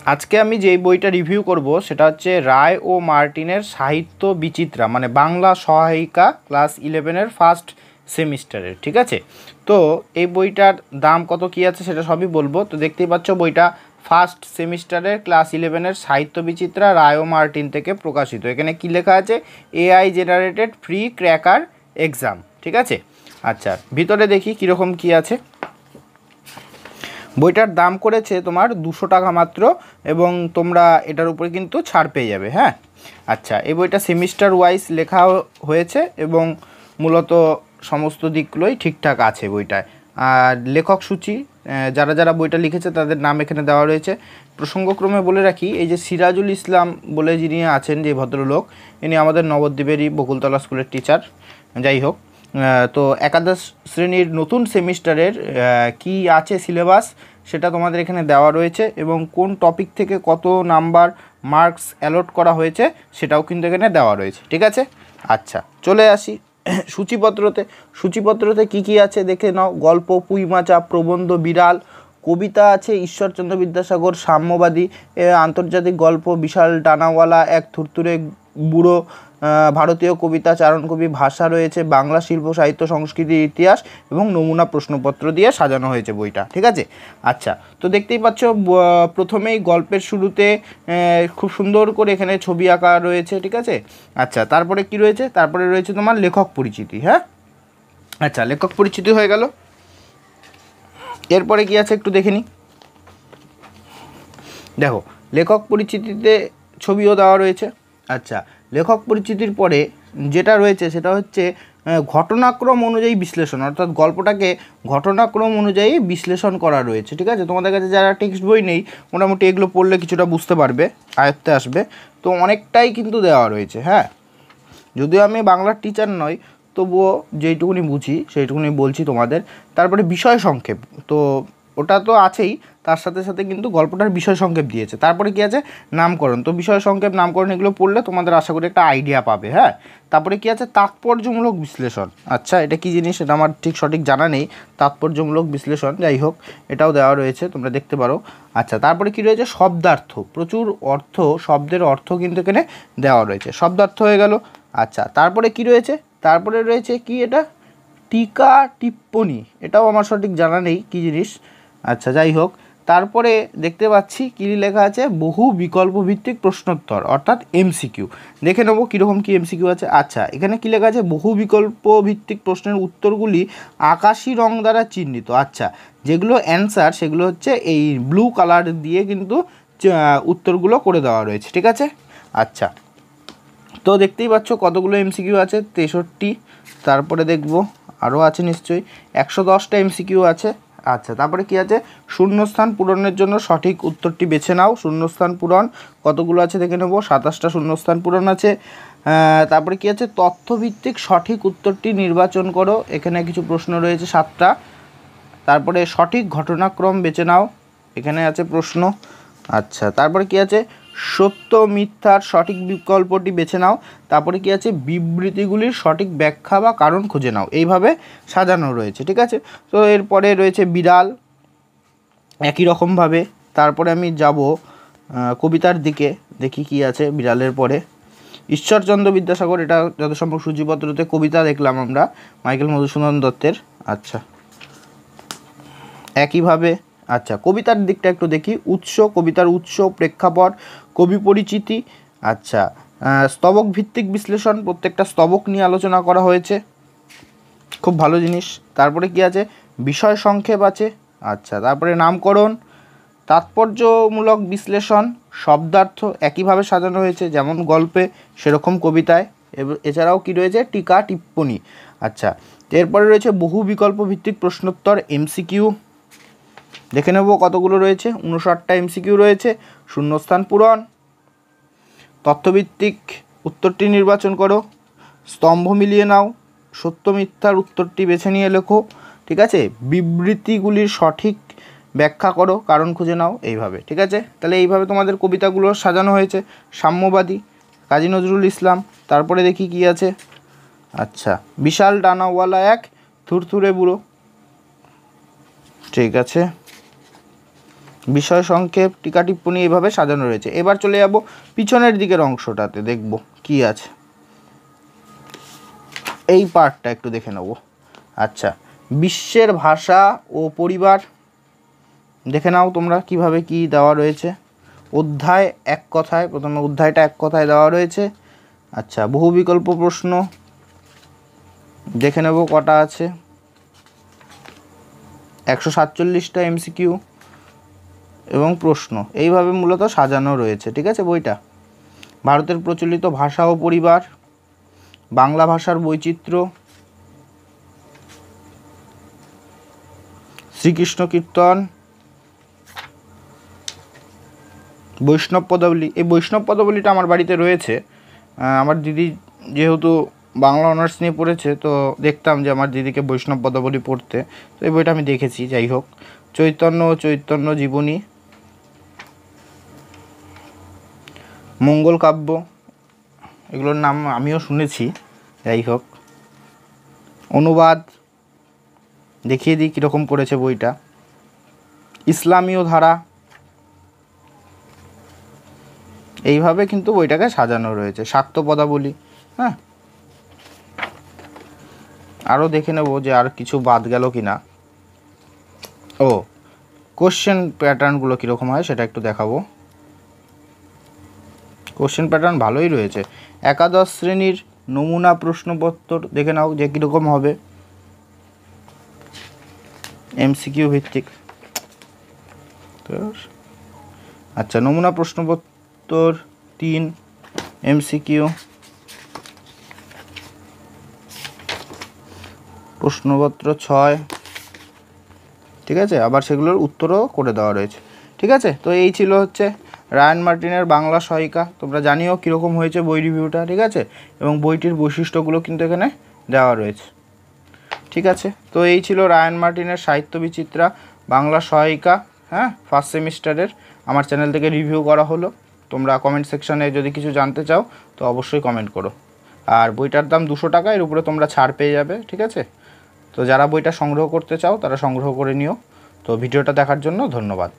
আজকে আমি যেই বইটা রিভিউ করব সেটা হচ্ছে রায় ও মার্টিনের সাহিত্য বিচিত্রা, মানে বাংলা সহায়িকা ক্লাস 11-এর ফার্স্ট সেমিস্টারের। ঠিক আছে, তো এই বইটার দাম কত কী আছে সেটা সবই বলবো। তো দেখতেই পাচ্ছ বইটা ফার্স্ট সেমিস্টারের ক্লাস 11-এর সাহিত্য বিচিত্রা রায় ও মার্টিন থেকে প্রকাশিত। এখানে কী লেখা আছে? AI generated free cracker exam. ঠিক আছে, আচ্ছা ভিতরে দেখি কীরকম কী আছে। বইটার দাম করেছে তোমার 200 টাকা মাত্র, এবং তোমরা এটার উপরে কিন্তু ছাড় পেয়ে যাবে। হ্যাঁ, আচ্ছা এই বইটা সেমিস্টার ওয়াইজ লেখা হয়েছে এবং মূলত সমস্ত দিকগুলোই ঠিকঠাক আছে বইটায়। আর লেখক সূচি যারা যারা বইটা লিখেছে তাদের নাম এখানে দেওয়া রয়েছে। প্রসঙ্গক্রমে বলে রাখি, এই যে সিরাজুল ইসলাম বলে যিনি আছেন, যে ভদ্রলোক, ইনি আমাদের নবদ্বীপেরই বকুলতলা স্কুলের টিচার। যাই হোক, তো একাদশ শ্রেণীর নতুন সেমিস্টারের কি আছে সিলেবাস সেটা তোমাদের এখানে দেওয়া রয়েছে, এবং কোন টপিক থেকে কত নাম্বার মার্কস অ্যালট করা হয়েছে সেটাও কিন্তু এখানে দেওয়া রয়েছে। ঠিক আছে, আচ্ছা চলে আসি সূচিপত্রতে কি কি আছে দেখে নাও। গল্প পুঁইমাচা, প্রবন্ধ বিড়াল, কবিতা আছে ঈশ্বরচন্দ্র বিদ্যাসাগর সাম্যবাদী, আন্তর্জাতিক গল্প বিশাল ডানাওয়ালা এক থুরথুরে বুড়ো, ভারতীয় কবিতা, চারণকবি, ভাষা রয়েছে, বাংলা শিল্প সাহিত্য সংস্কৃতির ইতিহাস এবং নমুনা প্রশ্নপত্র দিয়ে সাজানো হয়েছে বইটা। ঠিক আছে, আচ্ছা তো দেখতেই পাচ্ছ প্রথমেই গল্পের শুরুতে খুব সুন্দর করে এখানে ছবি আঁকা রয়েছে। ঠিক আছে, আচ্ছা তারপরে কি রয়েছে? তারপরে রয়েছে তোমার লেখক পরিচিতি। হ্যাঁ, আচ্ছা লেখক পরিচিতি হয়ে গেল। এরপরে কি আছে একটু দেখে নিই। দেখো লেখক পরিচিতিতে ছবিও দেওয়া রয়েছে। আচ্ছা, লেখক পরিচিতির পরে যেটা রয়েছে সেটা হচ্ছে ঘটনাক্রম অনুযায়ী বিশ্লেষণ, অর্থাৎ গল্পটাকে ঘটনাক্রম অনুযায়ী বিশ্লেষণ করা রয়েছে। ঠিক আছে, তোমাদের কাছে যারা টেক্সট বই নেই মোটামুটি এগুলো পড়লে কিছুটা বুঝতে পারবে, আয়ত্তে আসবে। তো অনেকটাই কিন্তু দেওয়া রয়েছে। হ্যাঁ, যদিও আমি বাংলার টিচার নই, তবুও যেইটুকুনি বুঝি সেইটুকুনি বলছি তোমাদের। তারপরে বিষয় সংক্ষেপ, তো ওটা তো আছেই, তার সাথে সাথে কিন্তু গল্পটার বিষয় সংক্ষেপ দিয়েছে। তারপরে কি আছে? নামকরণ। তো বিষয় সংক্ষেপ নামকরণ এগুলো পড়লে তোমাদের আশা করি একটা আইডিয়া পাবে। হ্যাঁ, তারপরে কি আছে? তাৎপর্যমূলক বিশ্লেষণ। আচ্ছা এটা কি জিনিস সেটা আমার ঠিক সঠিক জানা নেই, তাৎপর্যমূলক বিশ্লেষণ, যাই হোক এটাও দেওয়া রয়েছে, তোমরা দেখতে পারো। আচ্ছা তারপরে কি রয়েছে? শব্দার্থ, প্রচুর অর্থ, শব্দের অর্থ কিন্তু এখানে দেওয়া রয়েছে। শব্দার্থ হয়ে গেল। আচ্ছা তারপরে কি রয়েছে? তারপরে রয়েছে কি এটা? টিকা টিপ্পনী, এটাও আমার সঠিক জানা নেই কী জিনিস। আচ্ছা যাই হোক, তারপরে দেখতে পাচ্ছি কী লেখা আছে? বহু বিকল্প ভিত্তিক প্রশ্নোত্তর, অর্থাৎ MCQ। দেখে নেবো কীরকম কী MCQ আছে। আচ্ছা এখানে কী লেখা আছে? বহু বিকল্প ভিত্তিক প্রশ্নের উত্তরগুলি আকাশি রং দ্বারা চিহ্নিত। আচ্ছা, যেগুলো অ্যান্সার সেগুলো হচ্ছে এই ব্লু কালার দিয়ে কিন্তু উত্তরগুলো করে দেওয়া রয়েছে। ঠিক আছে, আচ্ছা তো দেখতেই পাচ্ছ কতগুলো MCQ আছে? 63। তারপরে দেখব আরও আছে নিশ্চয়ই 110টা MCQ আছে। আচ্ছা তারপরে কি আছে? শূন্যস্থান পূরণের জন্য সঠিক উত্তরটি বেছে নাও। শূন্যস্থান পূরণ কতগুলো আছে দেখে নেব। 27টা শূন্যস্থান পূরণ আছে। তারপরে কি আছে? তথ্যভিত্তিক সঠিক উত্তরটি নির্বাচন করো, এখানে কিছু প্রশ্ন রয়েছে 7টা। তারপরে সঠিক ঘটনাক্রম বেছে নাও, এখানে আছে প্রশ্ন। আচ্ছা তারপরে কি আছে? সত্য মিথ্যার সঠিক বিকল্পটি বেছে নাও। তারপরে কি আছে? বিবৃতিগুলির সঠিক ব্যাখ্যা বা কারণ খুঁজে নাও। এইভাবে সাজানো রয়েছে। ঠিক আছে, তো এরপরে রয়েছে বিড়াল, একই রকমভাবে। তারপরে আমি যাব কবিতার দিকে, দেখি কি আছে বিড়ালের পরে। ঈশ্বরচন্দ্র বিদ্যাসাগর, এটা যত সম্ভব সূচিপত্রতে কবিতা দেখলাম আমরা, মাইকেল মধুসূদন দত্তের। আচ্ছা একইভাবে আচ্ছা কবিতার দিকটা একটু দেখি। উৎস, কবিতার উৎস, প্রেক্ষাপট, কবি পরিচিতি। আচ্ছা স্তবক ভিত্তিক বিশ্লেষণ, প্রত্যেকটা স্তবক নিয়ে আলোচনা করা হয়েছে, খুব ভালো জিনিস। তারপরে কি আছে? বিষয় সংক্ষেপ আছে। আচ্ছা তারপরে নামকরণ, তাৎপর্যমূলক বিশ্লেষণ, শব্দার্থ একইভাবে সাজানো হয়েছে, যেমন গল্পে সেরকম কবিতায়। এছাড়াও কি রয়েছে? টিকা টিপ্পনী। আচ্ছা এরপরে রয়েছে বহু বিকল্প ভিত্তিক প্রশ্নোত্তর MCQ, দেখে নেব কতগুলো রয়েছে। 59টা MCQ রয়েছে। শূন্যস্থান পূরণ, তথ্যভিত্তিক উত্তরটি নির্বাচন করো, স্তম্ভ মিলিয়ে নাও, সত্য মিথ্যার উত্তরটি বেছে নিয়ে লেখো। ঠিক আছে, বিবৃতিগুলির সঠিক ব্যাখ্যা করো, কারণ খুঁজে নাও, এইভাবে। ঠিক আছে, তাহলে এইভাবে তোমাদের কবিতাগুলো সাজানো হয়েছে। সাম্যবাদী, কাজী নজরুল ইসলাম। তারপরে দেখি কি আছে। আচ্ছা বিশাল ডানাওয়ালা এক থুরথুরে বুড়ো, ঠিক আছে। বিষয় সংক্ষেপ, টিকা টিপ্পনী এইভাবে সাজানো রয়েছে। এবার চলে যাব পিছনের দিকের অংশটাতে, দেখব কি আছে। এই পার্টটা একটু দেখে নেব। আচ্ছা, বিশ্বের ভাষা ও পরিবার দেখে নাও তোমরা কিভাবে কি দেওয়া রয়েছে। অধ্যায় এক কথায়, প্রথমে অধ্যায়টা এক কথায় দেওয়া রয়েছে। আচ্ছা, বহু বিকল্প প্রশ্ন দেখে নেব কটা আছে। 147টা এমসিকিউ এবং প্রশ্ন, এইভাবে মূলত সাজানো রয়েছে। ঠিক আছে, বইটা ভারতের প্রচলিত ভাষা ও পরিবার, বাংলা ভাষার বৈচিত্র্য, শ্রীকৃষ্ণ কীর্তন, বৈষ্ণব পদাবলী। এই বৈষ্ণব পদাবলীটা আমার বাড়িতে রয়েছে। আমার দিদি যেহেতু বাংলা অনার্স নিয়ে পড়েছে, তো দেখতাম যে আমার দিদিকে বৈষ্ণব পদাবলী পড়তে, তো এই বইটা আমি দেখেছি। যাই হোক, চৈতন্য ও চৈতন্য জীবনী, মঙ্গল কাব্য, এগুলোর নাম আমিও শুনেছি। যাই হোক, অনুবাদ দেখিয়ে দিই কীরকম করেছে বইটা। ইসলামীয় ধারা, এইভাবে কিন্তু বইটাকে সাজানো রয়েছে। শাক্ত পদাবলী। হ্যাঁ, আরও দেখে নেব যে আর কিছু বাদ গেল কি না। ও, কোশ্চেন প্যাটার্নগুলো কীরকম হয় সেটা একটু দেখাবো। কোশ্চেন প্যাটার্ন ভালোই রয়েছে। একাদশ শ্রেণীর নমুনা প্রশ্নপত্র দেখে নাও যে কীরকম হবে, এমসিকিউ ভিত্তিক। আচ্ছা, নমুনা প্রশ্নপত্র 3, এমসিকিউ প্রশ্নপত্র 6। ঠিক আছে, আবার সেগুলোর উত্তরও করে দেওয়া রয়েছে। ঠিক আছে, তো এই ছিল হচ্ছে রায়ান মার্টিনের বাংলা সহায়িকা। তোমরা জানিও কীরকম হয়েছে বই রিভিউটা। ঠিক আছে, এবং বইটির বৈশিষ্ট্যগুলো কিন্তু এখানে দেওয়া রয়েছে। ঠিক আছে, তো এই ছিল রায়ান মার্টিনের সাহিত্য বিচিত্রা বাংলা সহায়িকা। হ্যাঁ, ফার্স্ট সেমিস্টারের আমার চ্যানেল থেকে রিভিউ করা হলো। তোমরা কমেন্ট সেকশানে যদি কিছু জানতে চাও তো অবশ্যই কমেন্ট করো। আর বইটার দাম 200 টাকা, এর উপরে তোমরা ছাড় পেয়ে যাবে। ঠিক আছে, তো যারা বইটা সংগ্রহ করতে চাও তারা সংগ্রহ করে নিও। তো ভিডিওটা দেখার জন্য ধন্যবাদ।